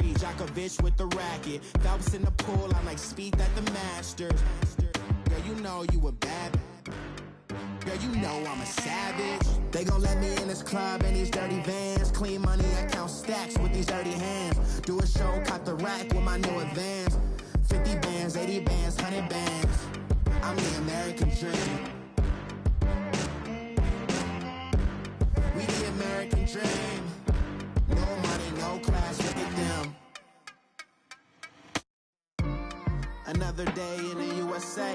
Curry, Djokovic with the racket. Phelps in the pool, I'm like Speed at the Masters. Girl, you know you a bad. Girl, you know I'm a savage. They gon' let me in this club in these dirty vans. Clean money, I count stacks with these dirty hands. Do a show, caught the rack with my new advance. 50 bands, 80 bands, 100 bands. I'm the American dream. We the American dream. No money, no class, look at them. Another day in the USA.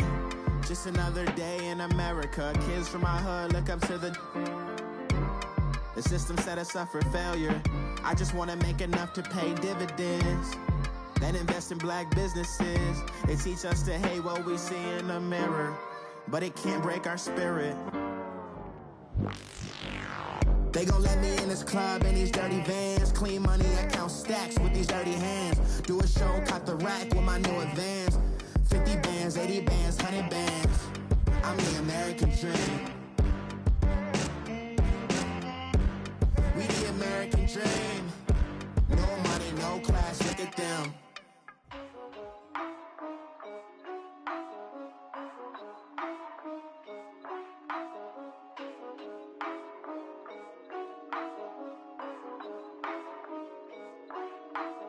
Just another day in America. Kids from my hood look up to the system set us up for failure. I just want to make enough to pay dividends, then invest in black businesses. They teach us to hate what we see in the mirror, but it can't break our spirit. They gon' let me in this club in these dirty vans. Clean money, I count stacks with these dirty hands. Do a show, caught the rack with my new advance. 50 bands, 80 bands, 100 bands. I'm the American dream. We the American dream. No money, no class, look at them.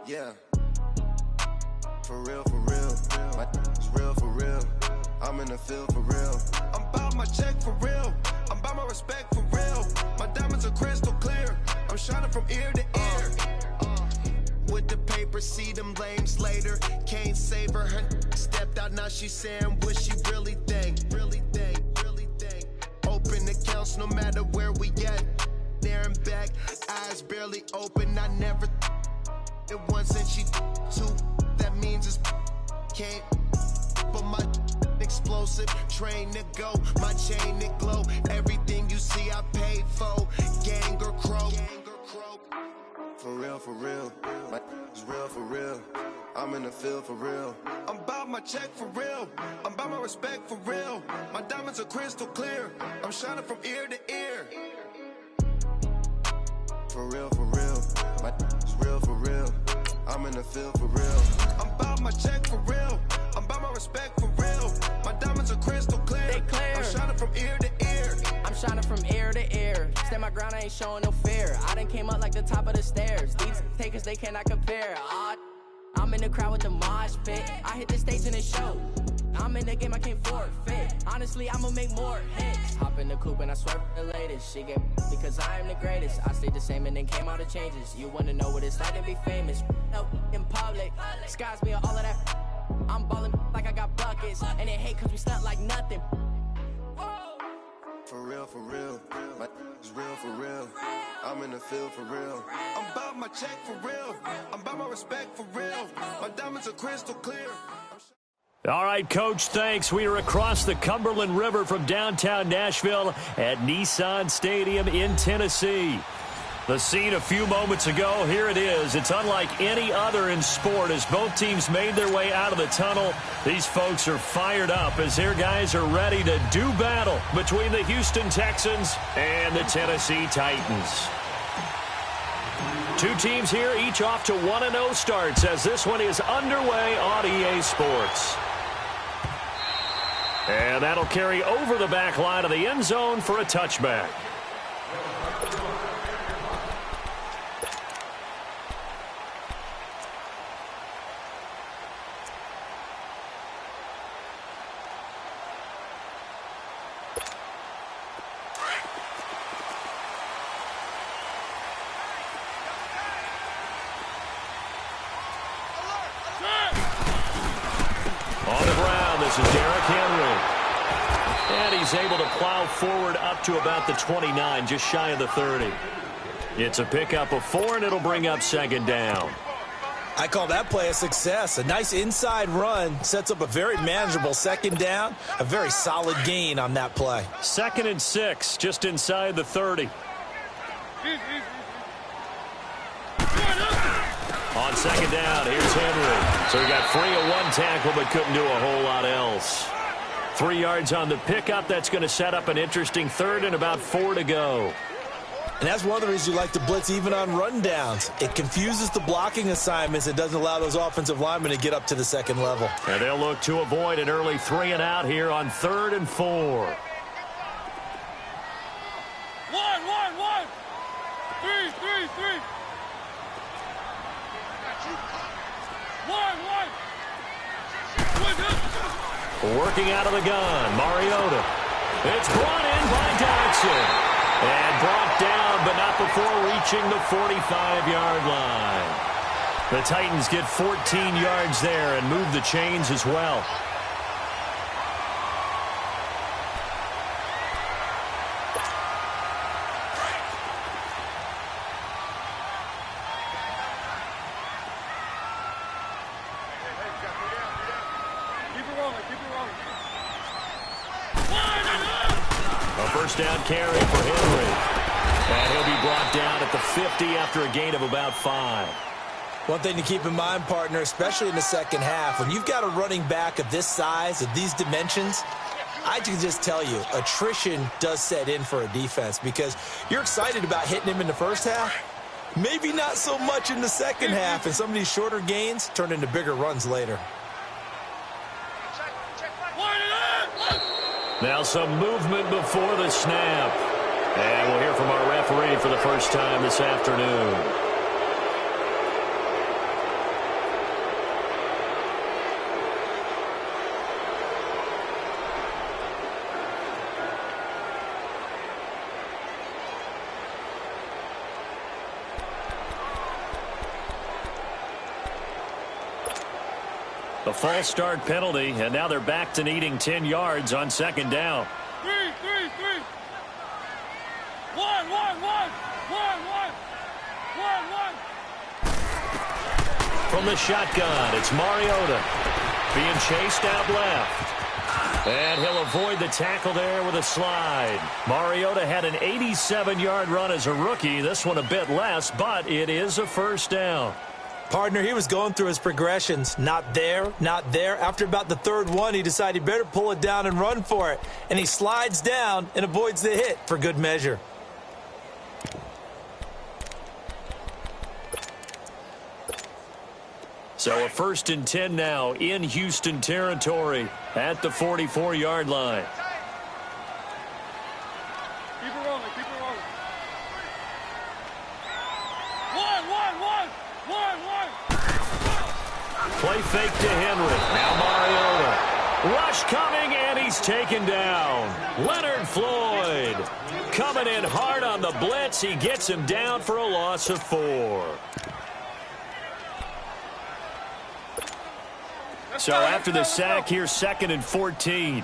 Yeah. For real, for real. My it's real, for real. I'm in the field for real. I'm about my check for real. I'm about my respect for real. My diamonds are crystal clear. I'm shining from ear to ear. With the paper, see them lames later. Can't save her. Her stepped out, now she's saying what she really think. Really think, really think. Open accounts no matter where we at. There and back, eyes barely open. I never it once and she two. That means it's can't. But my explosive train to go, my chain to glow. Everything you see I paid for. Gang or croak. For real, for real. My is real for real. I'm in the field for real. I'm about my check for real. I'm about my respect for real. My diamonds are crystal clear. I'm shining from ear to ear. For real, for real. My is real for real. I'm in the field for real. I'm about my check for real. I'm about my respect for real. My diamonds are crystal clear. They clear. I'm shining from ear to ear. I'm shining from ear to ear. Stand my ground, I ain't showing no fear. I done came up like the top of the stairs. These takers, they cannot compare. I'm in the crowd with the mosh pit. I hit the stage in the show. I'm in the game, I can't forfeit. Honestly, I'ma make more hits. Hop in the coupe and I swerve the latest. She get because I am the greatest. I stayed the same and then came out of changes. You wanna know what it's like to be famous? No, in public, skies me all of that. I'm ballin' like I got buckets. And they hate cause we stunt like nothing. For real, for real. My is real for real. I'm in the field for real. I'm about my check for real. I'm about my respect for real. My diamonds are crystal clear. All right, Coach, thanks. We are across the Cumberland River from downtown Nashville at Nissan Stadium in Tennessee. The scene a few moments ago, here it is. It's unlike any other in sport as both teams made their way out of the tunnel. These folks are fired up as their guys are ready to do battle between the Houston Texans and the Tennessee Titans. Two teams here, each off to 1-0 starts as this one is underway on EA Sports. And that'll carry over the back line of the end zone for a touchback. Able to plow forward up to about the 29, just shy of the 30. It's a pickup of 4, and it'll bring up second down. I call that play a success. A nice inside run sets up a very manageable second down. A very solid gain on that play. 2nd and 6, just inside the 30. On second down, here's Henry. So he got free of one tackle, but couldn't do a whole lot else. 3 yards on the pickup. That's going to set up an interesting 3rd and about 4 to go. And that's one of the reasons you like to blitz even on rundowns. It confuses the blocking assignments. It doesn't allow those offensive linemen to get up to the second level. And they'll look to avoid an early 3 and out here on 3rd and 4. 1, 1, 1. 3, 3, 3. 1, 1. Working out of the gun, Mariota. It's brought in by Dodson. And brought down, but not before reaching the 45-yard line. The Titans get 14 yards there and move the chains as well. First down carry for Henry. And he'll be brought down at the 50 after a gain of about 5. One thing to keep in mind, partner, especially in the second half, when you've got a running back of this size, of these dimensions, I can just tell you, attrition does set in for a defense because you're excited about hitting him in the first half. Maybe not so much in the second half, and some of these shorter gains turn into bigger runs later. Now some movement before the snap. And we'll hear from our referee for the first time this afternoon. The false start penalty, and now they're back to needing 10 yards on second down. 3, 3, 3. 1, 1, 1. 1, 1. 1, 1. From the shotgun, it's Mariota being chased out left. And he'll avoid the tackle there with a slide. Mariota had an 87-yard run as a rookie. This one a bit less, but it is a first down. Partner, he was going through his progressions. Not there, not there. After about the third one, he decided he better pull it down and run for it. And he slides down and avoids the hit for good measure. So a 1st and 10 now in Houston territory at the 44-yard line. Keep it rolling, keep it rolling. 1, 1, 1. 1, 1. Play fake to Henry. Now Mariota. Rush coming, and he's taken down. Leonard Floyd coming in hard on the blitz. He gets him down for a loss of 4. So after the sack here, 2nd and 14.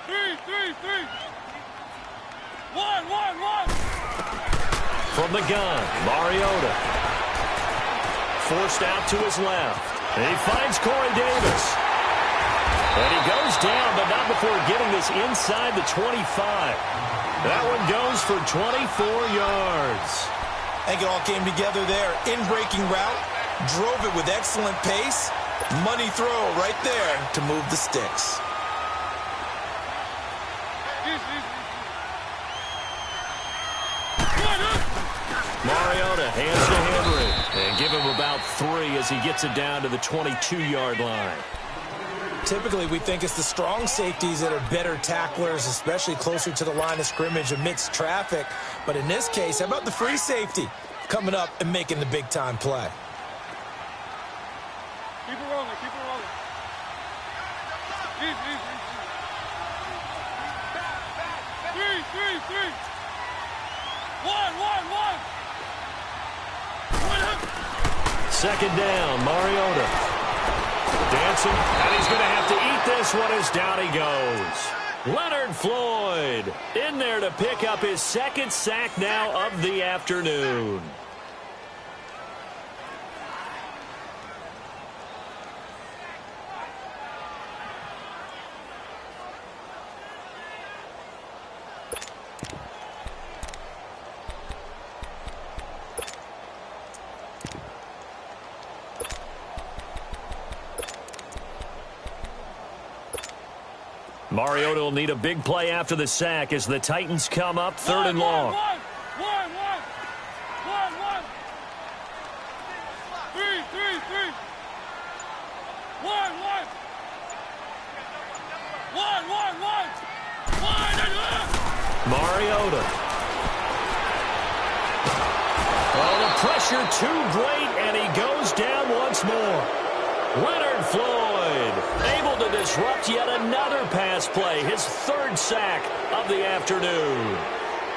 3, 3, 3. 1, 1, 1. From the gun, Mariota. Forced out to his left. And he finds Corey Davis. And he goes down, but not before getting this inside the 25. That one goes for 24 yards. I think it all came together there. In-breaking route, drove it with excellent pace. Money throw right there to move the sticks. Mariota hands to Henry. And give him about 3 as he gets it down to the 22-yard line. Typically, we think it's the strong safeties that are better tacklers, especially closer to the line of scrimmage amidst traffic. But in this case, how about the free safety coming up and making the big-time play? Keep it rolling, keep it rolling. Easy. 3, 3, 3. 1, 1, 1. Second down, Mariota. Dancing, and he's going to have to eat this one as down he goes. Leonard Floyd in there to pick up his 2nd sack now of the afternoon. Mariota will need a big play after the sack as the Titans come up 3rd and long. 1, 1, 1. Mariota. Oh, the pressure too great, and he goes down once more. Leonard Floyd able to disrupt yet another pass play, his third sack of the afternoon.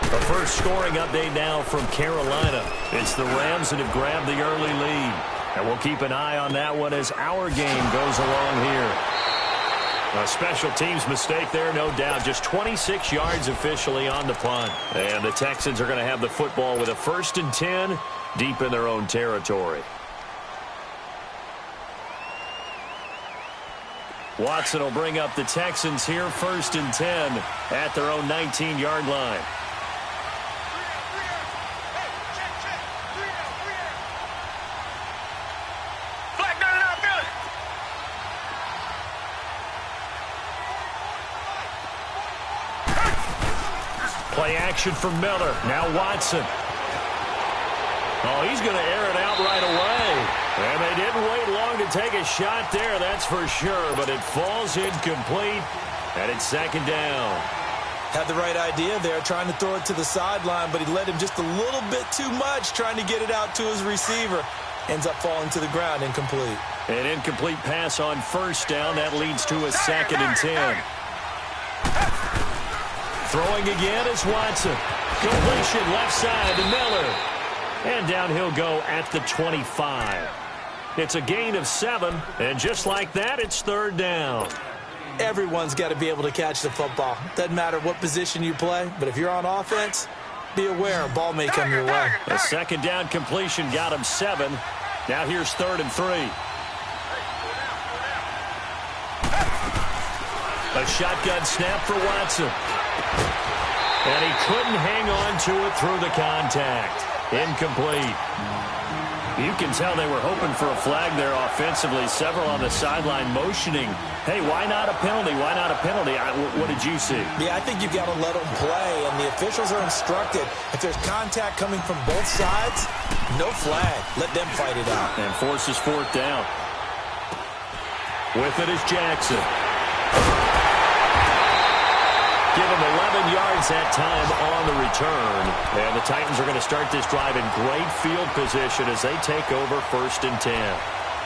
The first scoring update now from Carolina. It's the Rams that have grabbed the early lead. And we'll keep an eye on that one as our game goes along here. A special teams mistake there, no doubt. Just 26 yards officially on the punt. And the Texans are going to have the football with a 1st and 10 deep in their own territory. Watson will bring up the Texans here, 1st and 10 at their own 19-yard line. Play action from Miller. Now Watson. Oh, he's going to air it out right away. And they didn't wait long to take a shot there, that's for sure. But it falls incomplete, and it's 2nd down. Had the right idea there, trying to throw it to the sideline, but he led him just a little bit too much, trying to get it out to his receiver. Ends up falling to the ground, incomplete. An incomplete pass on 1st down. That leads to a 2nd and 10. Throwing again is Watson. Completion left side to Miller. And down he'll go at the 25. It's a gain of 7, and just like that, it's 3rd down. Everyone's got to be able to catch the football. Doesn't matter what position you play, but if you're on offense, be aware a ball may come your way. A 2nd down completion got him 7. Now here's 3rd and 3. A shotgun snap for Watson. And he couldn't hang on to it through the contact. Incomplete. You can tell they were hoping for a flag there offensively. Several on the sideline motioning, hey, why not a penalty? Why not a penalty? What did you see? Yeah, I think you've got to let them play, and the officials are instructed. If there's contact coming from both sides, no flag. Let them fight it out. And forces 4th down. With it is Jackson. Give him 11 yards that time on the return. And the Titans are going to start this drive in great field position as they take over 1st and 10.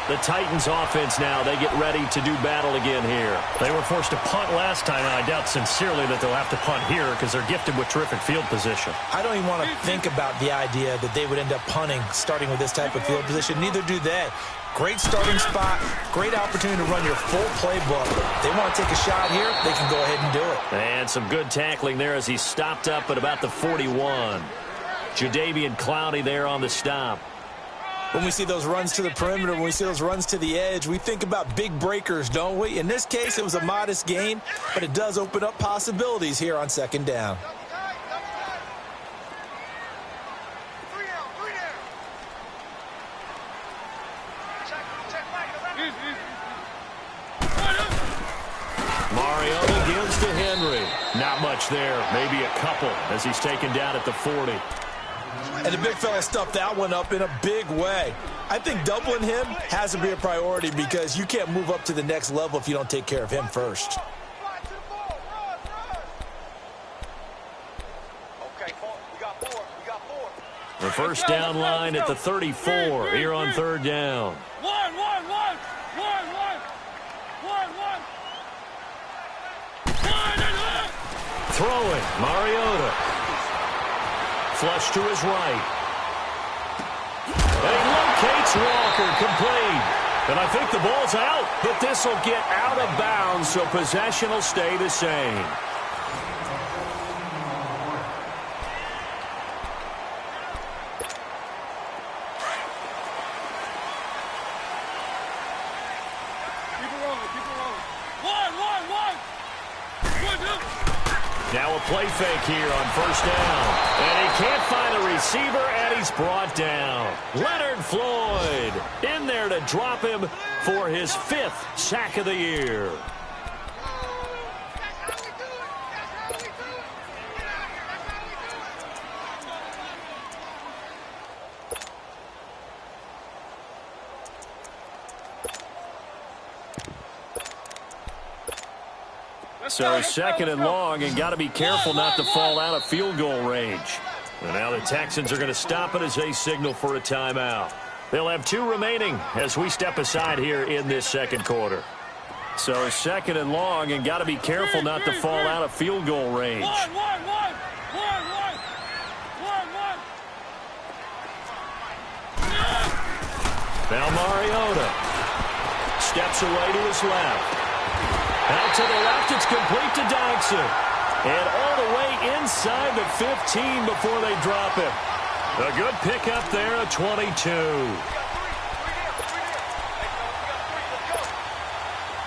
The Titans offense now, they get ready to do battle again here. They were forced to punt last time, and I doubt sincerely that they'll have to punt here because they're gifted with terrific field position. I don't even want to think about the idea that they would end up punting starting with this type of field position. Neither do they. Great starting spot, great opportunity to run your full playbook. If they want to take a shot here, they can go ahead and do it. And some good tackling there as he stopped up at about the 41. Jadeveon Clowney there on the stop. When we see those runs to the perimeter, when we see those runs to the edge, we think about big breakers, don't we? In this case, it was a modest gain, but it does open up possibilities here on 2nd down. Mariota gives to Henry. Not much there. Maybe a couple as he's taken down at the 40. And the big fella stuffed that one up in a big way. I think doubling him has to be a priority because you can't move up to the next level if you don't take care of him first. The 1st down line at the 34 here on 3rd down. Throwing, Mariota. Flush to his right. And he locates Walker, complete. And I think the ball's out, but this will get out of bounds, so possession will stay the same. Now a play fake here on 1st down. And he can't find a receiver, and he's brought down. Leonard Floyd in there to drop him for his 5th sack of the year. So second and long, and got to be careful not to fall out of field goal range. And now the Texans are going to stop it as they signal for a timeout. They'll have 2 remaining as we step aside here in this second quarter. So second and long, and got to be careful not to fall out of field goal range. Now Mariota steps away to his left. Out to the left, it's complete to Dodson. And all the way inside the 15 before they drop him. A good pickup there, a 22.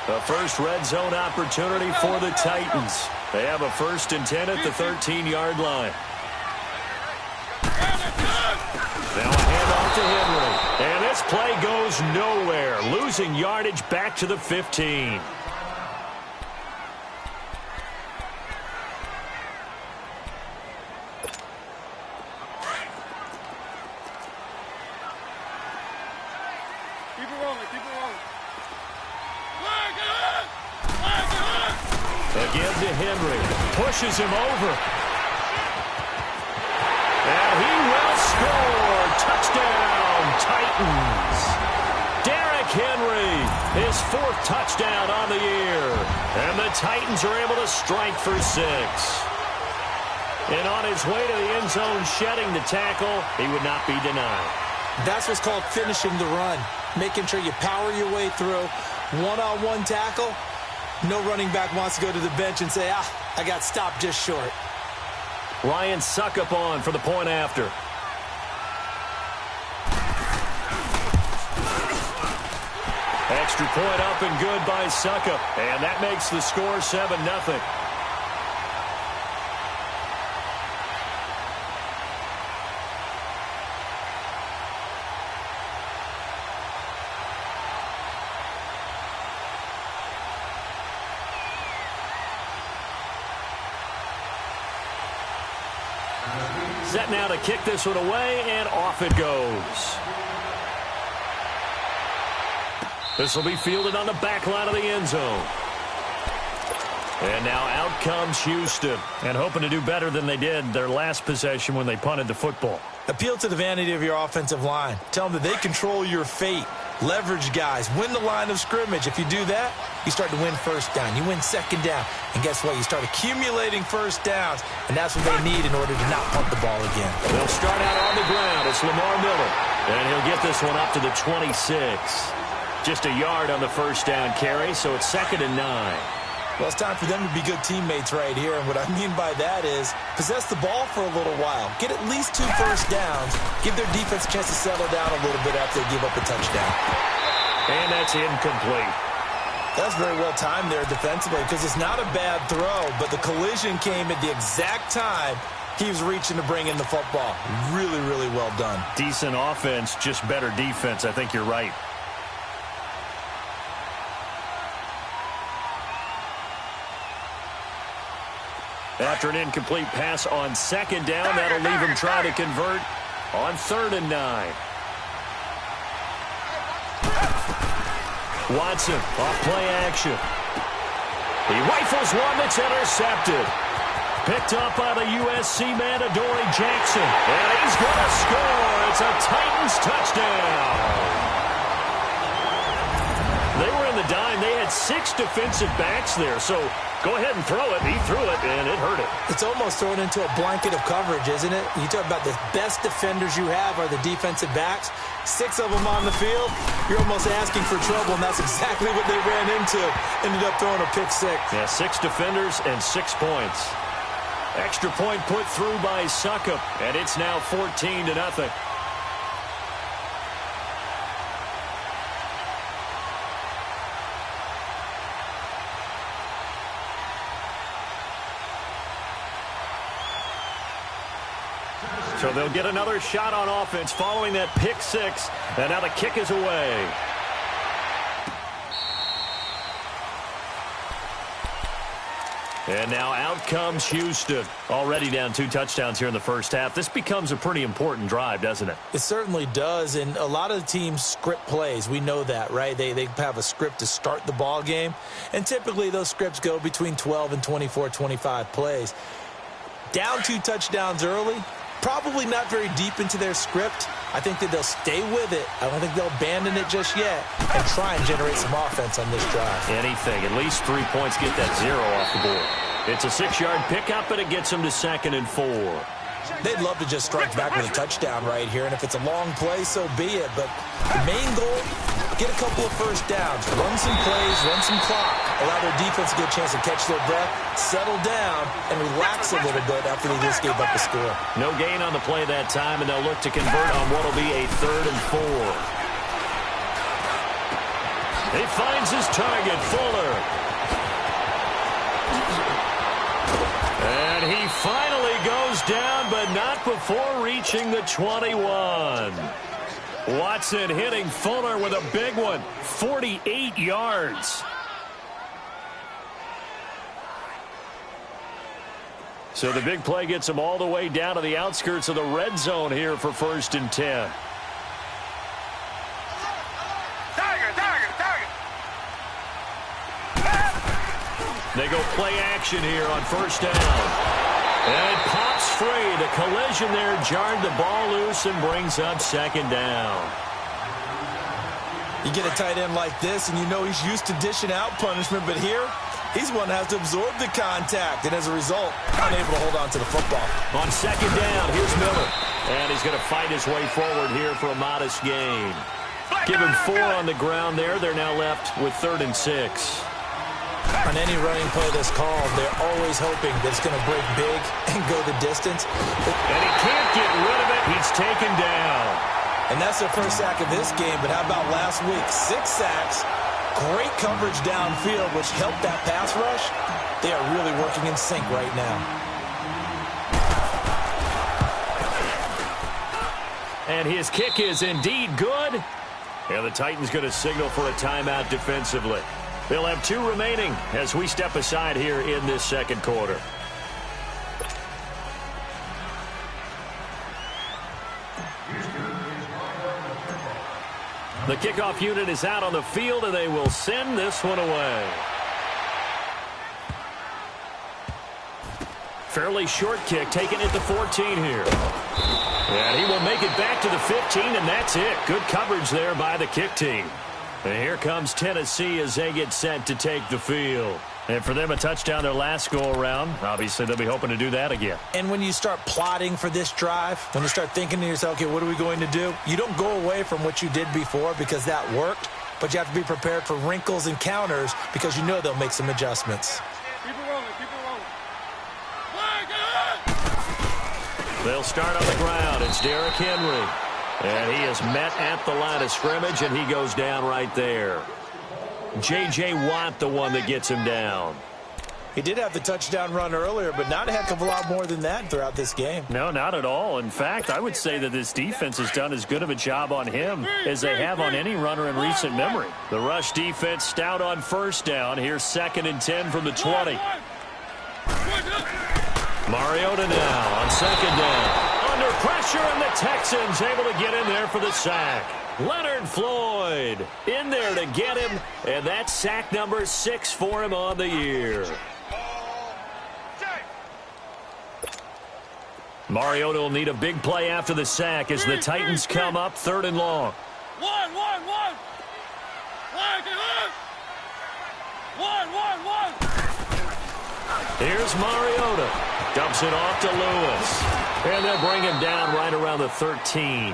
The first red zone opportunity for the Titans. They have a 1st and 10 at the 13-yard line. Now a handoff to Henry. And this play goes nowhere. Losing yardage back to the 15. Again to Henry. Pushes him over. And he will score. Touchdown, Titans. Derrick Henry, his 4th touchdown on the year. And the Titans are able to strike for 6. And on his way to the end zone, shedding the tackle, he would not be denied. That's what's called finishing the run. Making sure you power your way through. One-on-one tackle. No running back wants to go to the bench and say, I got stopped just short. Ryan Suckup on for the point after. Extra point up and good by Suckup. And that makes the score 7-0. Set now to kick this one away, and off it goes. This will be fielded on the back line of the end zone. And now out comes Houston, and hoping to do better than they did their last possession when they punted the football. Appeal to the vanity of your offensive line. Tell them that they control your fate. Leverage guys. Win the line of scrimmage. If you do that, you start to win first down. You win second down. And guess what? You start accumulating first downs. And that's what they need in order to not punt the ball again. They'll start out on the ground. It's Lamar Miller. And he'll get this one up to the 26. Just a yard on the first down carry, so it's 2nd and 9. Well, it's time for them to be good teammates right here. And what I mean by that is possess the ball for a little while. Get at least 2 first downs. Give their defense a chance to settle down a little bit after they give up a touchdown. And that's incomplete. That's very well timed there defensively because it's not a bad throw, but the collision came at the exact time he was reaching to bring in the football. Really, really well done. Decent offense, just better defense. I think you're right. After an incomplete pass on 2nd down, that'll leave him trying to convert on 3rd and 9. Watson off play action. He rifles one that's intercepted. Picked up by the USC man, Adoree Jackson. And he's going to score. It's a Titans touchdown. They were in the dime. They had 6 defensive backs there. So go ahead and throw it. He threw it, and it hurt it. It's almost thrown into a blanket of coverage, isn't it? You talk about the best defenders you have are the defensive backs. 6 of them on the field. You're almost asking for trouble, and that's exactly what they ran into. Ended up throwing a pick 6. Yeah, 6 defenders and 6 points. Extra point put through by Suckup, and it's now 14-0. So they'll get another shot on offense following that pick 6. And now the kick is away. And now out comes Houston. Already down 2 touchdowns here in the first half. This becomes a pretty important drive, doesn't it? It certainly does, and a lot of the teams script plays. We know that, right? They have a script to start the ball game, and typically those scripts go between 12 and 24, 25 plays. Down 2 touchdowns early, probably not very deep into their script. I think that they'll stay with it. I don't think they'll abandon it just yet and try and generate some offense on this drive. Anything. At least 3 points get that 0 off the board. It's a 6-yard pickup, and it gets them to 2nd and 4. They'd love to just strike back with a touchdown right here, and if it's a long play, so be it. But the main goal, get a couple of first downs, run some plays, run some clock, allow their defense to get a chance to catch their breath, settle down, and relax a little bit after they just gave up a score. No gain on the play that time, and they'll look to convert on what will be a 3rd and 4. He finds his target, Fuller. And he finally goes down, but not before reaching the 21. Watson hitting Fuller with a big one, 48 yards. So the big play gets him all the way down to the outskirts of the red zone here for 1st and 10. They go play action here on 1st down. And it pops free. The collision there jarred the ball loose and brings up 2nd down. You get a tight end like this, and you know he's used to dishing out punishment, but here, he's one that has to absorb the contact, and as a result, unable to hold on to the football. On 2nd down, here's Miller. And he's going to fight his way forward here for a modest gain. Give him 4 on the ground there. They're now left with 3rd and 6. On any running play that's called, they're always hoping that it's going to break big and go the distance. And he can't get rid of it. He's taken down. And that's their first sack of this game, but how about last week? 6 sacks, great coverage downfield, which helped that pass rush. They are really working in sync right now. And his kick is indeed good. And the Titans going to signal for a timeout defensively. They'll have 2 remaining as we step aside here in this 2nd quarter. The kickoff unit is out on the field, and they will send this one away. Fairly short kick, taken at the 14 here. And he will make it back to the 15, and that's it. Good coverage there by the kick team. And here comes Tennessee as they get set to take the field. And for them, a touchdown their last go-around. Obviously, they'll be hoping to do that again. And when you start plotting for this drive, when you start thinking to yourself, okay, what are we going to do? You don't go away from what you did before because that worked, but you have to be prepared for wrinkles and counters because you know they'll make some adjustments. Keep it rolling, keep it rolling. They'll start on the ground. It's Derrick Henry. And he is met at the line of scrimmage, and he goes down right there. J.J. Watt, the one that gets him down. He did have the touchdown run earlier, but not a heck of a lot more than that throughout this game. No, not at all. In fact, I would say that this defense has done as good of a job on him as they have on any runner in recent memory. The rush defense stout on 1st down. Here's 2nd and 10 from the 20. Mariota now on 2nd down. Under pressure, and the Texans able to get in there for the sack. Leonard Floyd in there to get him, and that's sack number 6 for him on the year. Mariota will need a big play after the sack as the Titans come up 3rd and long. One. Here's Mariota. Dumps it off to Lewis. And they'll bring him down right around the 13.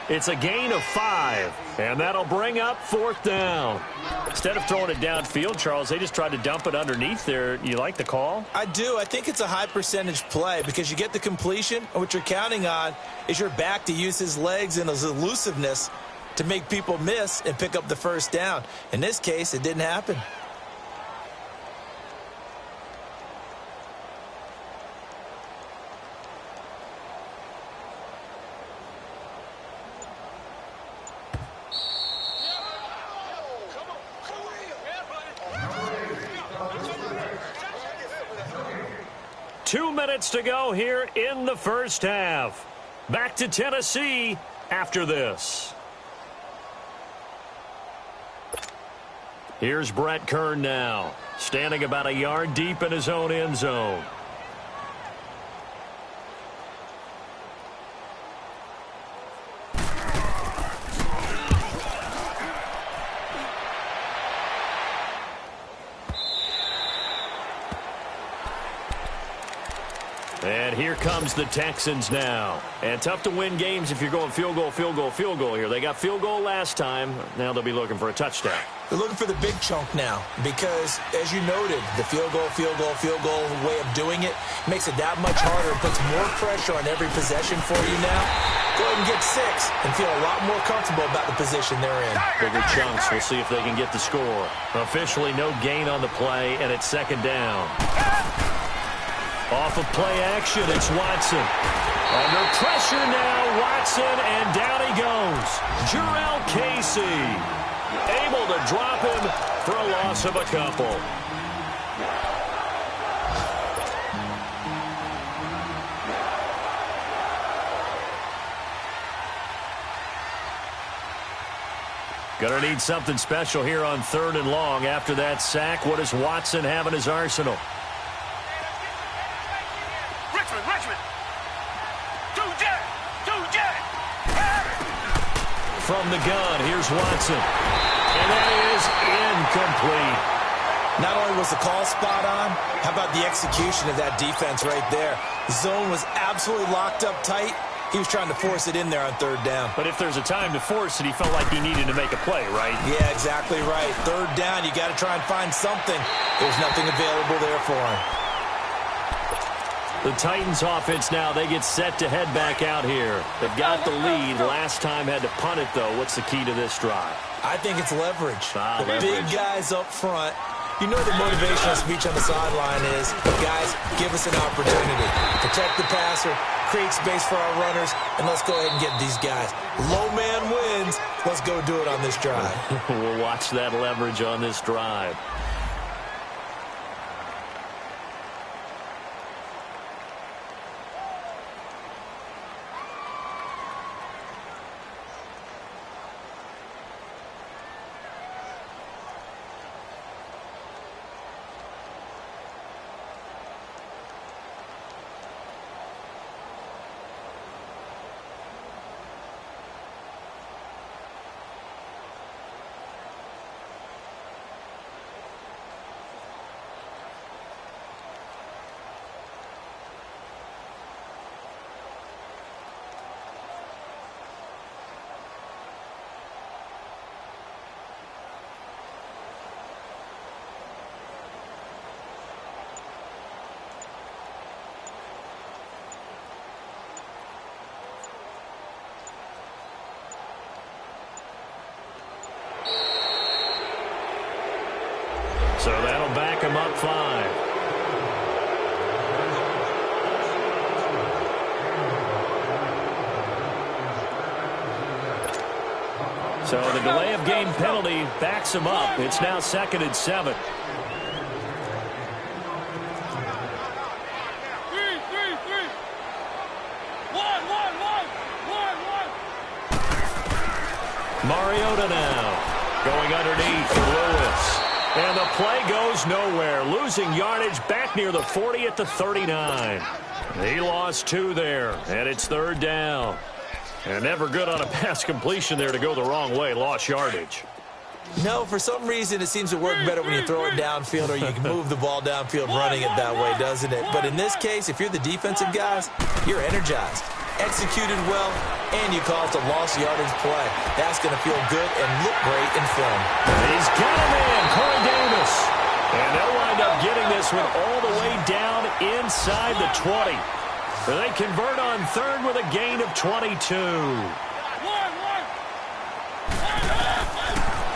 It's a gain of 5, and that'll bring up 4th down. Instead of throwing it downfield, Charles, they just tried to dump it underneath there. You like the call? I do. I think it's a high percentage play because you get the completion, and what you're counting on is your back to use his legs and his elusiveness to make people miss and pick up the 1st down. In this case, it didn't happen. 2 minutes to go here in the first half. Back to Tennessee after this. Here's Brett Kern now, standing about a yard deep in his own end zone. And here comes the Texans now. And tough to win games if you're going field goal, field goal, field goal here. They got field goal last time. Now they'll be looking for a touchdown. They're looking for the big chunk now because, as you noted, the field goal way of doing it makes it that much harder. It puts more pressure on every possession for you now. Go ahead and get 6 and feel a lot more comfortable about the position they're in. Bigger chunks. We'll see if they can get the score. Officially no gain on the play, and it's second down. Off of play action, it's Watson. Under pressure now, Watson, and down he goes. Jurrell Casey able to drop him for a loss of a couple. Gonna need something special here on 3rd and long. After that sack, what does Watson have in his arsenal? From the gun, here's Watson. And that is incomplete. Not only was the call spot on, how about the execution of that defense right there? The zone was absolutely locked up tight. He was trying to force it in there on 3rd down. But if there's a time to force it, he felt like he needed to make a play, right? Yeah, exactly right. 3rd down, you got to try and find something. There's nothing available there for him. The Titans offense now, they get set to head back out here. They've got the lead. Last time had to punt it, though. What's the key to this drive? I think it's leverage. Leverage. Big guys up front. You know the motivational speech on the sideline is, guys, give us an opportunity. Protect the passer, create space for our runners, and let's go ahead and get these guys. Low man wins. Let's go do it on this drive. We'll watch that leverage on this drive. So that'll back him up 5. So the delay of game penalty backs him up. It's now 2nd and 7. Mariota now going underneath Lewis. And the play goes nowhere. Losing yardage back near the 40 at the 39. He lost 2 there, and it's 3rd down. And never good on a pass completion there to go the wrong way. Lost yardage. No, for some reason it seems to work better when you throw it downfield or you can move the ball downfield running it that way, doesn't it? But in this case, if you're the defensive guys, you're energized. Executed well, and you caused a lost yardage play. That's going to feel good and look great in film. He's got a man, Corey Davis. And they'll wind up getting this one all the way down inside the 20. They convert on 3rd with a gain of 22.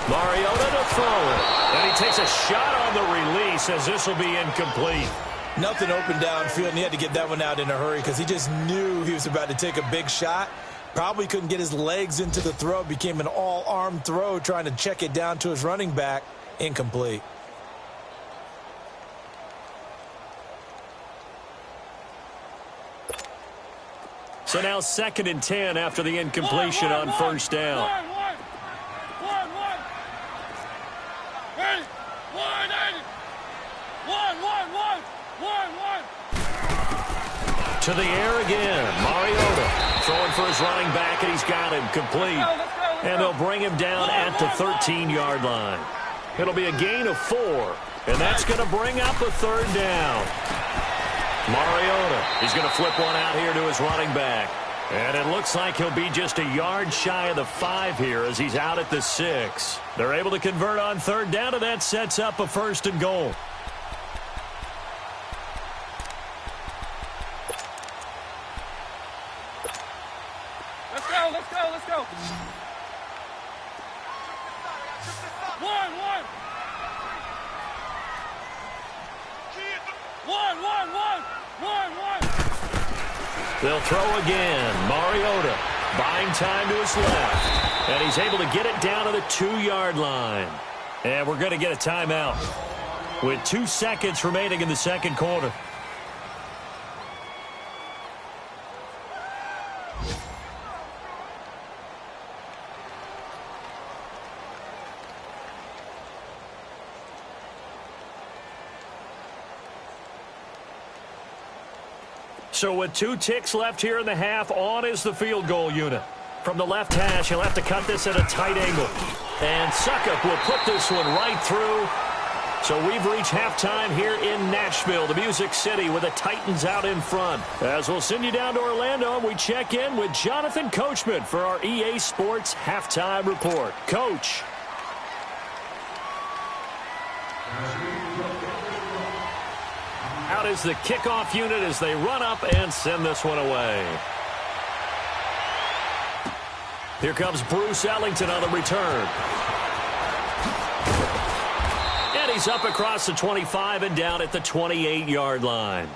Mariota to throw it. And he takes a shot on the release as this will be incomplete. Nothing open downfield, and he had to get that one out in a hurry because he just knew he was about to take a big shot. Probably couldn't get his legs into the throw. Became an all-arm throw trying to check it down to his running back. Incomplete. So now 2nd and 10 after the incompletion on first down. To the air again. Mariota throwing for his running back, and he's got him complete. And they'll bring him down at the 13-yard line. It'll be a gain of 4, and that's going to bring up a 3rd down. Mariota, he's going to flip one out here to his running back. And it looks like he'll be just a yard shy of the 5 here as he's out at the 6. They're able to convert on 3rd down, and that sets up a 1st and goal. Let's go. 1. They'll throw again. Mariota buying time to his left. And he's able to get it down to the 2-yard line. And we're going to get a timeout with 2 seconds remaining in the 2nd quarter. So with 2 ticks left here in the half, on is the field goal unit. From the left hash, he'll have to cut this at a tight angle. And Suckup will put this one right through. So we've reached halftime here in Nashville, the Music City, with the Titans out in front. As we'll send you down to Orlando, we check in with Jonathan Coachman for our EA Sports Halftime Report. Coach. Out is the kickoff unit as they run up and send this one away. Here comes Bruce Ellington on the return. And he's up across the 25 and down at the 28-yard line.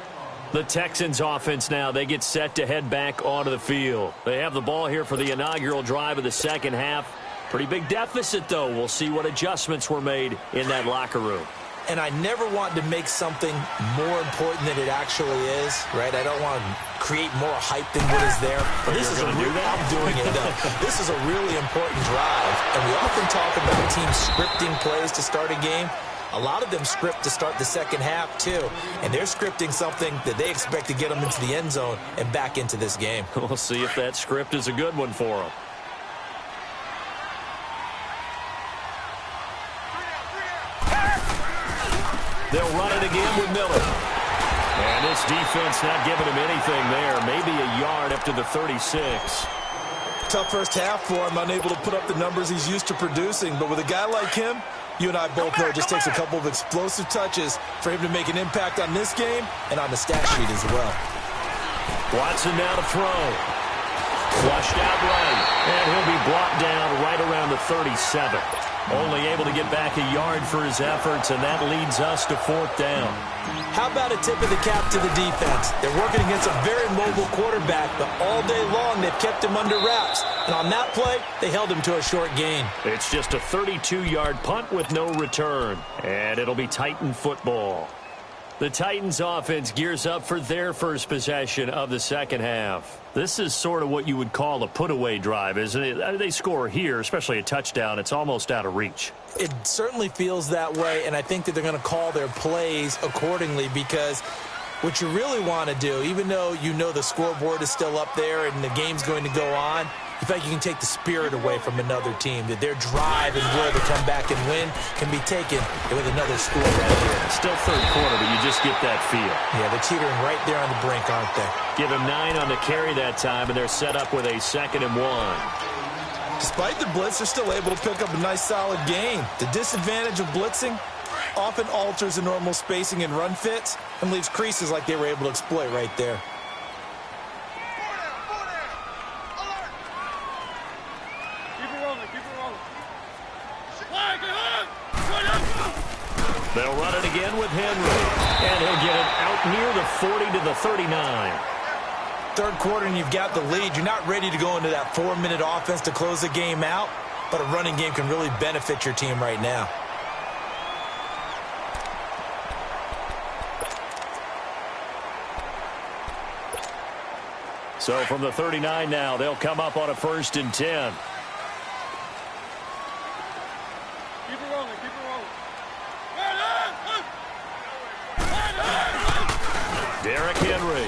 The Texans offense now, they get set to head back onto the field. They have the ball here for the inaugural drive of the 2nd half. Pretty big deficit, though. We'll see what adjustments were made in that locker room. And I never want to make something more important than it actually is, right? I don't want to create more hype than what is there. But this is I'm doing it, though. This is a really important drive, and we often talk about teams scripting plays to start a game. A lot of them script to start the 2nd half, too. And they're scripting something that they expect to get them into the end zone and back into this game. We'll see if that script is a good one for them. They'll run it again with Miller. And this defense not giving him anything there. Maybe a yard up to the 36. Tough first half for him, unable to put up the numbers he's used to producing. But with a guy like him, you and I both know it just takes a couple of explosive touches for him to make an impact on this game and on the stat sheet as well. Watson now to throw. Flushed out right. And he'll be brought down right around the 37. Only able to get back a yard for his efforts, and that leads us to 4th down. How about a tip of the cap to the defense? They're working against a very mobile quarterback, but all day long they've kept him under wraps. And on that play, they held him to a short gain. It's just a 32-yard punt with no return, and it'll be Titan football. The Titans offense gears up for their first possession of the 2nd half. This is sort of what you would call a put-away drive, isn't it? They score here, especially a touchdown. It's almost out of reach. It certainly feels that way, and I think that they're going to call their plays accordingly because what you really want to do, even though you know the scoreboard is still up there and the game's going to go on, you feel like you can take the spirit away from another team, that their drive and will to come back and win can be taken with another score right here. Still 3rd quarter, but you just get that feel. Yeah, they're teetering right there on the brink, aren't they? Give him 9 on the carry that time, and they're set up with a 2nd and 1. Despite the blitz, they're still able to pick up a nice solid gain. The disadvantage of blitzing often alters the normal spacing and run fits and leaves creases like they were able to exploit right there. They'll run it again with Henry, and he'll get it out near the 40 to the 39. 3rd quarter and you've got the lead. You're not ready to go into that 4-minute offense to close the game out, but a running game can really benefit your team right now. So from the 39 now, they'll come up on a 1st and 10. Keep it rolling, keep it rolling. Derrick Henry.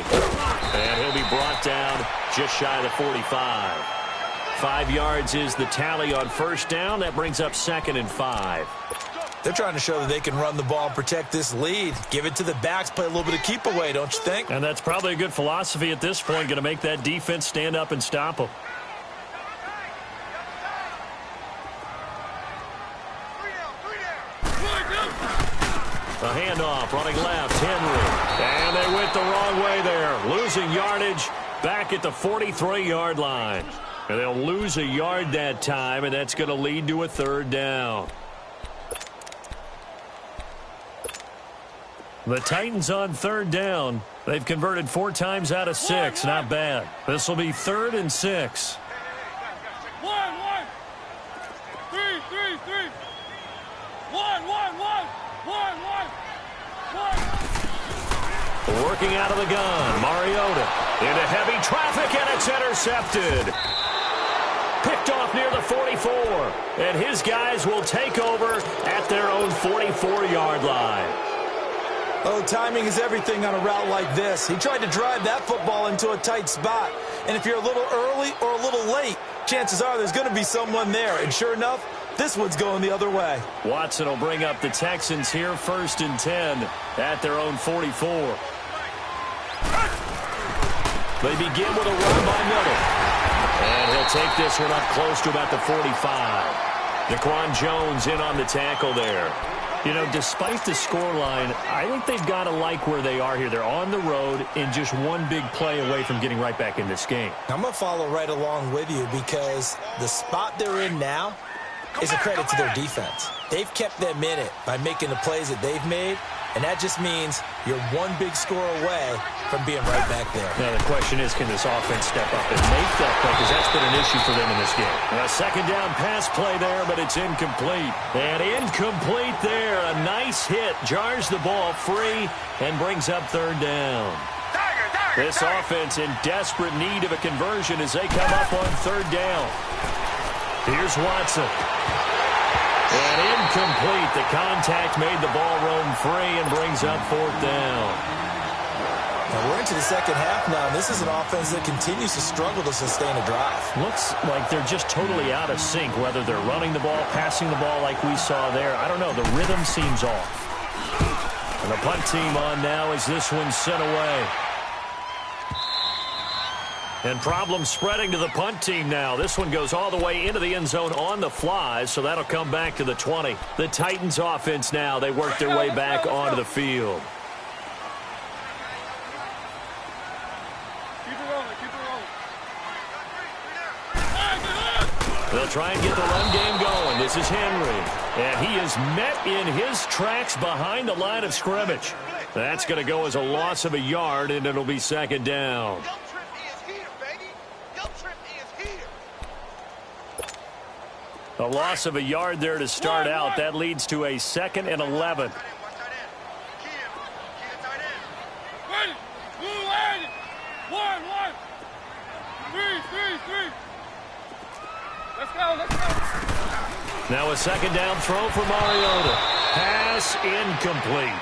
And he'll be brought down just shy of the 45. 5 yards is the tally on 1st down. That brings up 2nd and 5. They're trying to show that they can run the ball and protect this lead. Give it to the backs, play a little bit of keep away, don't you think? And that's probably a good philosophy at this point, going to make that defense stand up and stop them. A handoff, running left, Henry. And they went the wrong way there. Losing yardage back at the 43-yard line. And they'll lose a yard that time, and that's going to lead to a 3rd down. The Titans on 3rd down. They've converted 4 times out of 6. Not bad. This will be 3rd and 6. 1, 3, 3, 3. 1, 1. Working out of the gun. Mariota into heavy traffic, and it's intercepted. Picked off near the 44. And his guys will take over at their own 44-yard line. Oh, timing is everything on a route like this. He tried to drive that football into a tight spot. And if you're a little early or a little late, chances are there's going to be someone there. And sure enough, this one's going the other way. Watson will bring up the Texans here, 1st and 10 at their own 44. They begin with a run by Middle. And he'll take this one up close to about the 45. Daquan Jones in on the tackle there. You know, despite the scoreline, I think they've got to like where they are here. They're on the road and just one big play away from getting right back in this game. I'm going to follow right along with you because the spot they're in now is a credit to their defense. They've kept them in it by making the plays that they've made, and that just means you're one big score away from being right back there. Now, the question is, can this offense step up and make that play? Because that's been an issue for them in this game. A 2nd down pass play there, but it's incomplete. And incomplete there. A nice hit. Jars the ball free and brings up 3rd down. This offense in desperate need of a conversion as they come up on 3rd down. Here's Watson. And incomplete. The contact made the ball roam free and brings up 4th down. Now we're into the 2nd half now, and this is an offense that continues to struggle to sustain a drive. Looks like they're just totally out of sync, whether they're running the ball, passing the ball like we saw there. I don't know. The rhythm seems off. And the punt team on now as this one's sent away. And problems spreading to the punt team now. This one goes all the way into the end zone on the fly, so that'll come back to the 20. The Titans offense now, they work their way back onto the field. Keep it rolling, keep it rolling. They'll try and get the run game going. This is Henry. And he is met in his tracks behind the line of scrimmage. That's going to go as a loss of a yard, and it'll be 2nd down. A loss of a yard there to start out. That leads to a 2nd and 11. Ready, move, ready. 1, 3, 3. Let's go, let's go. Now a 2nd down throw for Mariota. Pass incomplete.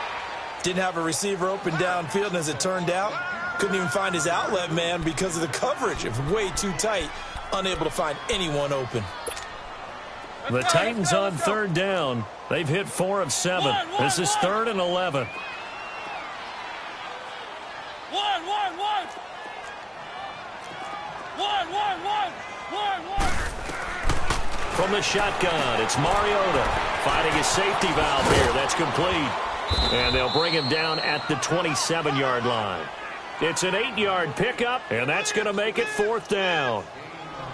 Didn't have a receiver open downfield, and as it turned out, couldn't even find his outlet man because of the coverage. It was way too tight, unable to find anyone open. The Titans on 3rd down. They've hit 4 of 7. This is 3rd and 11. 1. From the shotgun, it's Mariota finding his safety valve here. That's complete. And they'll bring him down at the 27-yard line. It's an 8-yard pickup, and that's going to make it 4th down.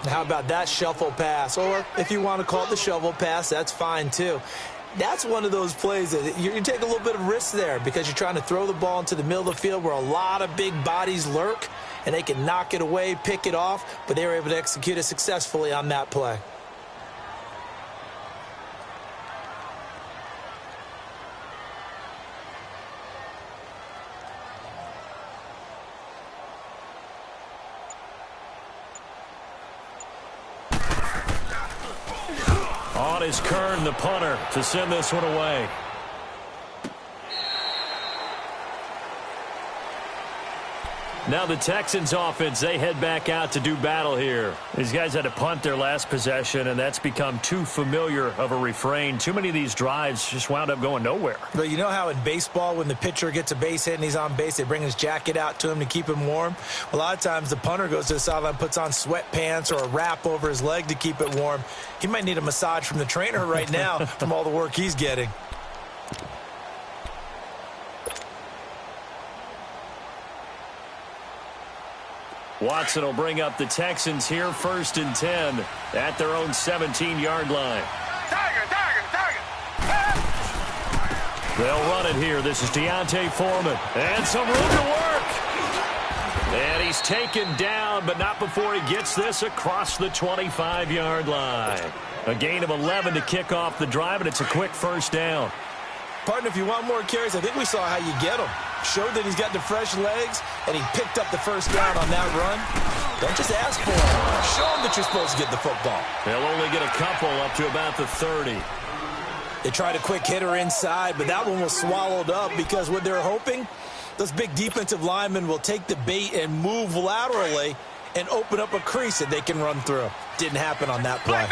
How about that shuffle pass? Or if you want to call it the shovel pass, that's fine too. That's one of those plays that you take a little bit of risk there because you're trying to throw the ball into the middle of the field where a lot of big bodies lurk, and they can knock it away, pick it off, but they were able to execute it successfully on that play. On is Kern, the punter, to send this one away. Now the Texans offense, they head back out to do battle here. These guys had to punt their last possession, and that's become too familiar of a refrain. Too many of these drives just wound up going nowhere. But you know how in baseball, when the pitcher gets a base hit and he's on base, they bring his jacket out to him to keep him warm? A lot of times the punter goes to the sideline, puts on sweatpants or a wrap over his leg to keep it warm. He might need a massage from the trainer right now from all the work he's getting. Watson will bring up the Texans here, 1st and 10 at their own 17-yard line. They'll run it here. This is Deontay Foreman. And some room to work. And he's taken down, but not before he gets this across the 25-yard line. A gain of 11 to kick off the drive, and it's a quick 1st down. Partner, if you want more carries, I think we saw how you get them. Showed that he's got the fresh legs, and he picked up the 1st down on that run. Don't just ask for it. Show him that you're supposed to get the football. They'll only get a couple up to about the 30. They tried a quick hitter inside, but that one was swallowed up because what they're hoping, those big defensive linemen will take the bait and move laterally and open up a crease that they can run through. Didn't happen on that play.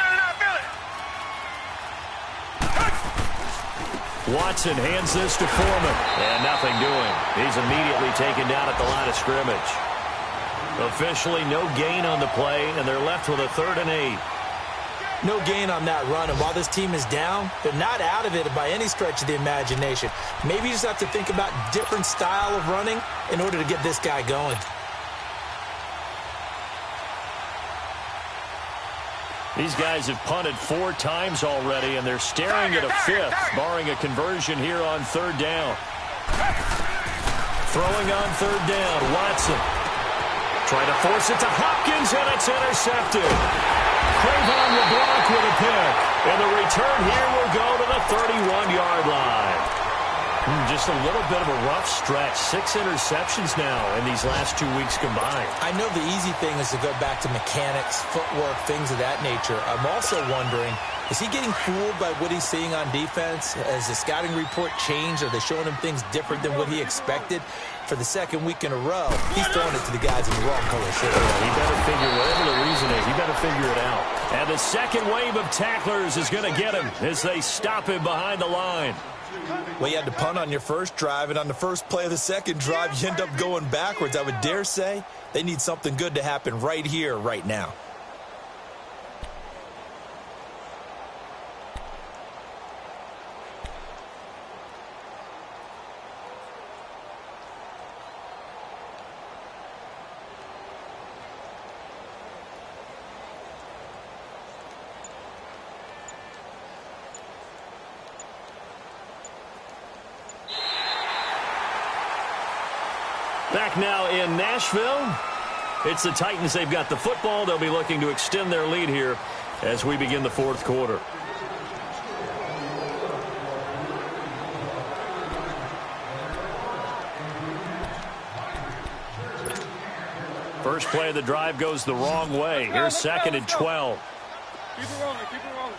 Watson hands this to Foreman, and nothing doing. He's immediately taken down at the line of scrimmage. Officially no gain on the play, and they're left with a 3rd and 8. No gain on that run, and while this team is down, they're not out of it by any stretch of the imagination. Maybe you just have to think about different style of running in order to get this guy going. These guys have punted 4 times already, and they're staring at a 5th, barring a conversion here on 3rd down. Throwing on 3rd down, Watson. Trying to force it to Hopkins, and it's intercepted. Cravon will block with a pick, and the return here will go to the 31-yard line. Just a little bit of a rough stretch. 6 interceptions now in these last 2 weeks combined. I know the easy thing is to go back to mechanics, footwork, things of that nature. I'm also wondering, is he getting fooled by what he's seeing on defense? Has the scouting report changed? Are they showing him things different than what he expected? For the 2nd week in a row, he's throwing it to the guys in the wrong color shirt. He better figure, whatever the reason is, he better figure it out. And the second wave of tacklers is going to get him as they stop him behind the line. Well, you had to punt on your first drive, and on the first play of the second drive, you end up going backwards. I would dare say they need something good to happen right here, right now. Back now in Nashville. It's the Titans. They've got the football. They'll be looking to extend their lead here as we begin the 4th quarter. First play of the drive goes the wrong way. Here's 2nd and 12. Keep it rolling, keep it rolling.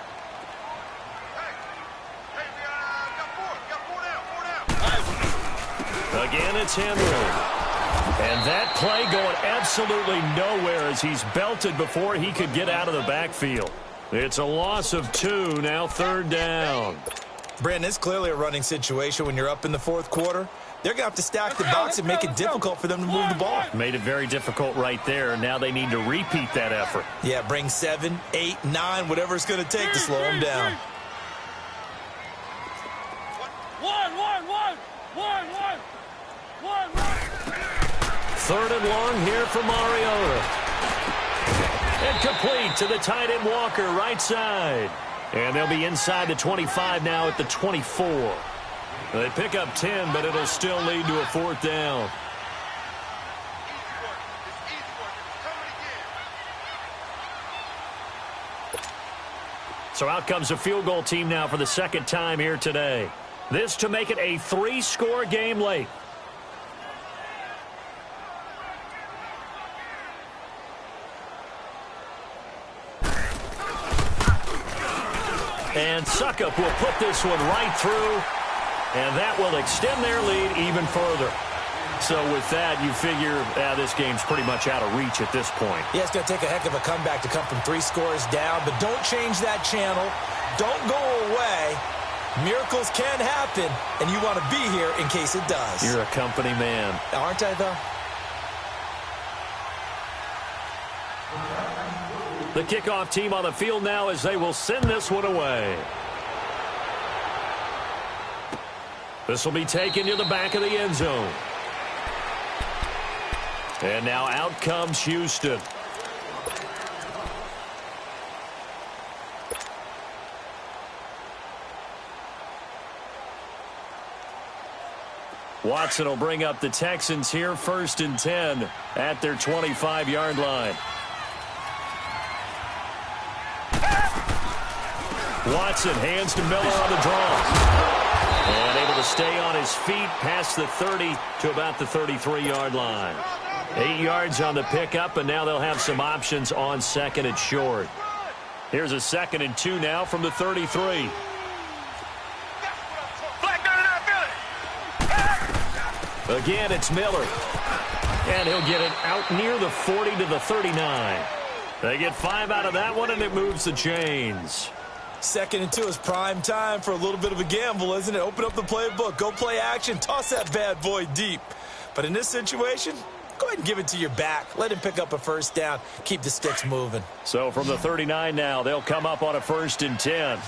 Again, it's Henry. And that play going absolutely nowhere as he's belted before he could get out of the backfield. It's a loss of 2, now 3rd down. Brandon, it's clearly a running situation when you're up in the 4th quarter. They're going to have to stack the box and make it difficult for them to move the ball. Made it very difficult right there. Now they need to repeat that effort. Yeah, bring 7, 8, 9, whatever it's going to take to slow them down. One. 3rd and long here for Mariota. And complete to the tight end Walker, right side. And they'll be inside the 25 now at the 24. They pick up 10, but it'll still lead to a 4th down. So out comes a field goal team now for the 2nd time here today. This to make it a 3-score game late. And Suckup will put this one right through, and that will extend their lead even further. So with that, you figure this game's pretty much out of reach at this point. Yeah, it's going to take a heck of a comeback to come from 3 scores down, but don't change that channel. Don't go away. Miracles can happen, and you want to be here in case it does. You're a company man. Aren't I, though? The kickoff team on the field now as they will send this one away. This will be taken to the back of the end zone. And now out comes Houston. Watson will bring up the Texans here, 1st and 10 at their 25-yard line. Watson hands to Miller on the draw. And able to stay on his feet past the 30 to about the 33-yard line. 8 yards on the pickup, and now they'll have some options on 2nd and short. Here's a 2nd and 2 now from the 33. Again, it's Miller. And he'll get it out near the 40 to the 39. They get 5 out of that one, and it moves the chains. 2nd and 2 is prime time for a little bit of a gamble, isn't it? Open up the playbook, go play action, toss that bad boy deep. But in this situation, go ahead and give it to your back. Let him pick up a 1st down. Keep the sticks moving. So from the 39 now, they'll come up on a 1st and 10.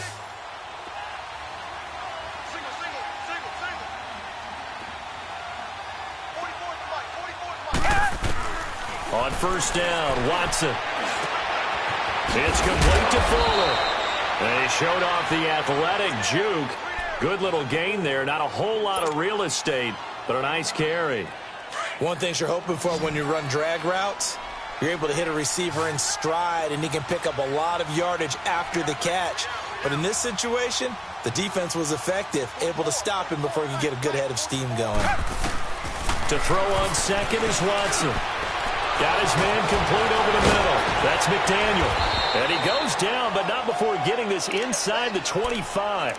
On 1st down, Watson. It's complete to Fuller. And he showed off the athletic juke. Good little gain there. Not a whole lot of real estate, but a nice carry. One thing you're hoping for when you run drag routes, you're able to hit a receiver in stride, and he can pick up a lot of yardage after the catch. But in this situation, the defense was effective, able to stop him before he could get a good head of steam going. To throw on 2nd is Watson. Got his man complete over the middle. That's McDaniel. And he goes down, but not before getting this inside the 25.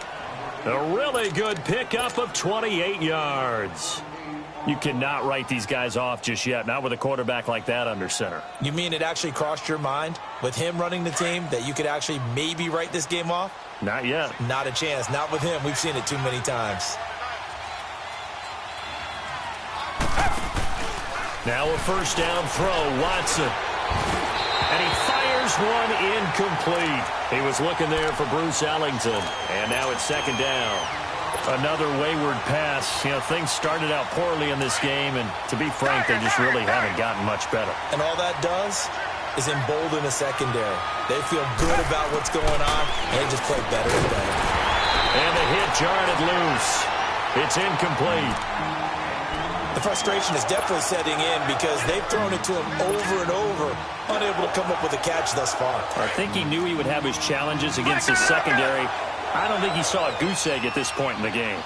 A really good pickup of 28 yards. You cannot write these guys off just yet, not with a quarterback like that under center. You mean it actually crossed your mind with him running the team that you could actually maybe write this game off? Not yet. Not a chance. Not with him. We've seen it too many times. Now a 1st down throw, Watson. And he fires one incomplete. He was looking there for Bruce Ellington. And now it's 2nd down. Another wayward pass. You know, things started out poorly in this game, and to be frank, they just really haven't gotten much better. And all that does is embolden the secondary. They feel good about what's going on, and they just play better and better. And the hit jarred it loose. It's incomplete. The frustration is definitely setting in because they've thrown it to him over and over, unable to come up with a catch thus far. I think he knew he would have his challenges against his secondary. I don't think he saw a goose egg at this point in the game.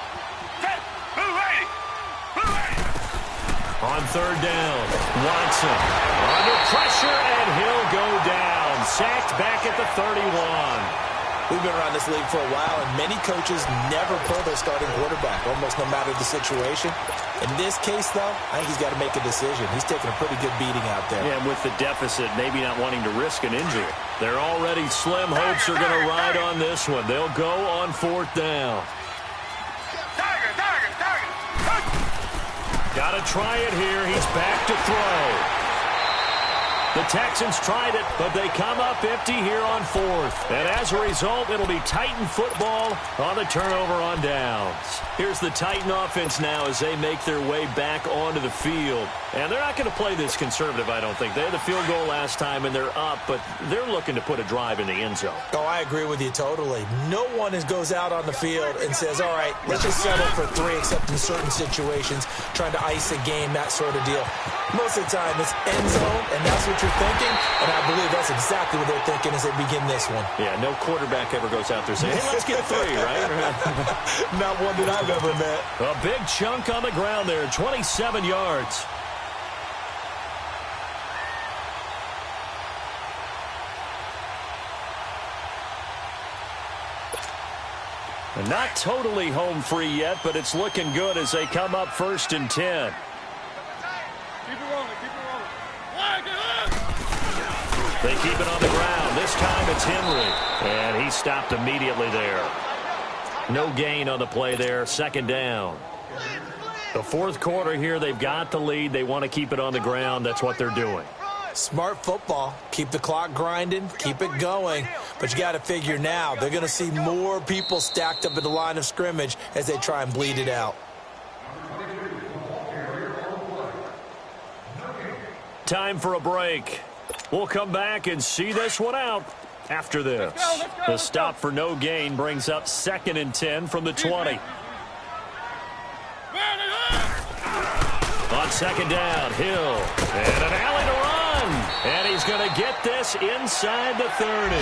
On 3rd down, Watson under pressure, and he'll go down. Sacked back at the 31. We've been around this league for a while, and many coaches never pull their starting quarterback, almost no matter the situation. In this case, though, I think he's got to make a decision. He's taking a pretty good beating out there. Yeah, and with the deficit, maybe not wanting to risk an injury. Their already slim hopes are going to ride on this one. They'll go on 4th down. Got to try it here. He's back to throw. The Texans tried it, but they come up empty here on 4th. And as a result, it'll be Titan football on the turnover on downs. Here's the Titan offense now as they make their way back onto the field. And they're not going to play this conservative, I don't think. They had the field goal last time, and they're up, but they're looking to put a drive in the end zone. Oh, I agree with you totally. No one goes out on the field and says, all right, let's just settle for 3, except in certain situations, trying to ice a game, that sort of deal. Most of the time, it's end zone, and that's what you're thinking, and I believe that's exactly what they're thinking as they begin this one. Yeah, no quarterback ever goes out there saying, hey, let's get 3, right? Not one that I've ever met. A big chunk on the ground there, 27 yards. And not totally home free yet, but it's looking good as they come up 1st and 10. Keep it rolling, keep it rolling. Flag it up! They keep it on the ground. This time it's Henry. And he stopped immediately there. No gain on the play there. 2nd down. The 4th quarter here, they've got the lead. They want to keep it on the ground. That's what they're doing. Smart football. Keep the clock grinding. Keep it going. But you got to figure now they're going to see more people stacked up at the line of scrimmage as they try and bleed it out. Time for a break. We'll come back and see this one out after this. Let's go, The stop for no gain brings up 2nd and 10 from the 20. On 2nd down, Hill. And an alley to run. And he's going to get this inside the 30.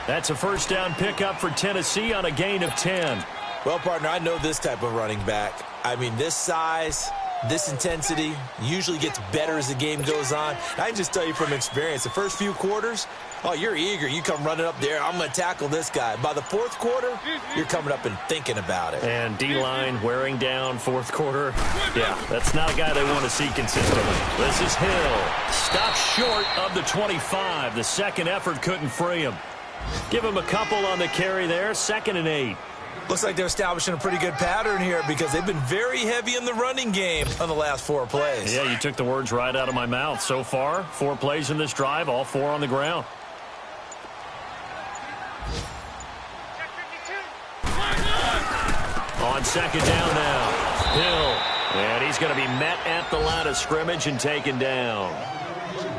That's a 1st down pickup for Tennessee on a gain of 10. Well, partner, I know this type of running back. I mean, this size, this intensity usually gets better as the game goes on. I can just tell you from experience, the first few quarters, oh, you're eager. You come running up there. I'm going to tackle this guy. By the 4th quarter, you're coming up and thinking about it. And D-line wearing down 4th quarter. Yeah, that's not a guy they want to see consistently. This is Hill. Stopped short of the 25. The 2nd effort couldn't free him. Give him a couple on the carry there. 2nd and 8. Looks like they're establishing a pretty good pattern here because they've been very heavy in the running game on the last 4 plays. Yeah, you took the words right out of my mouth. So far, 4 plays in this drive, all 4 on the ground. On 2nd down now, Hill. And he's going to be met at the line of scrimmage and taken down.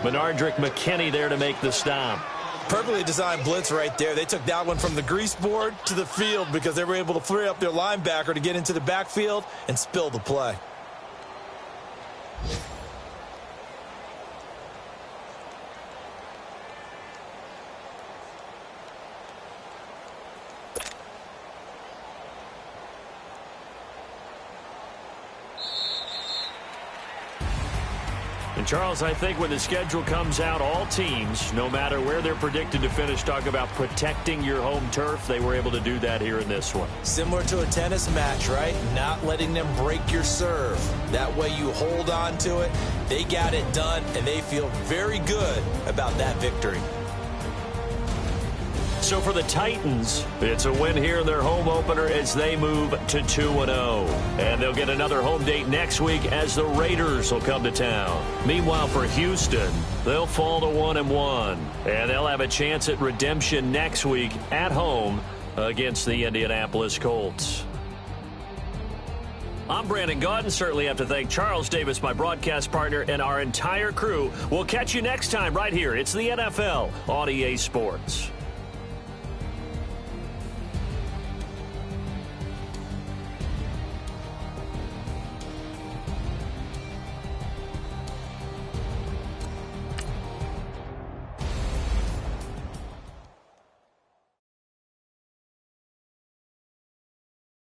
Menardrick McKinney there to make the stop. Perfectly designed blitz right there. They took that one from the grease board to the field because they were able to free up their linebacker to get into the backfield and spill the play. And Charles, I think when the schedule comes out, all teams, no matter where they're predicted to finish, talk about protecting your home turf. They were able to do that here in this one. Similar to a tennis match, right? Not letting them break your serve. That way you hold on to it. They got it done, and they feel very good about that victory. So for the Titans, it's a win here in their home opener as they move to 2-0. And they'll get another home date next week as the Raiders will come to town. Meanwhile, for Houston, they'll fall to 1-1. And they'll have a chance at redemption next week at home against the Indianapolis Colts. I'm Brandon Gaudin. Certainly have to thank Charles Davis, my broadcast partner, and our entire crew. We'll catch you next time right here. It's the NFL on EA Sports.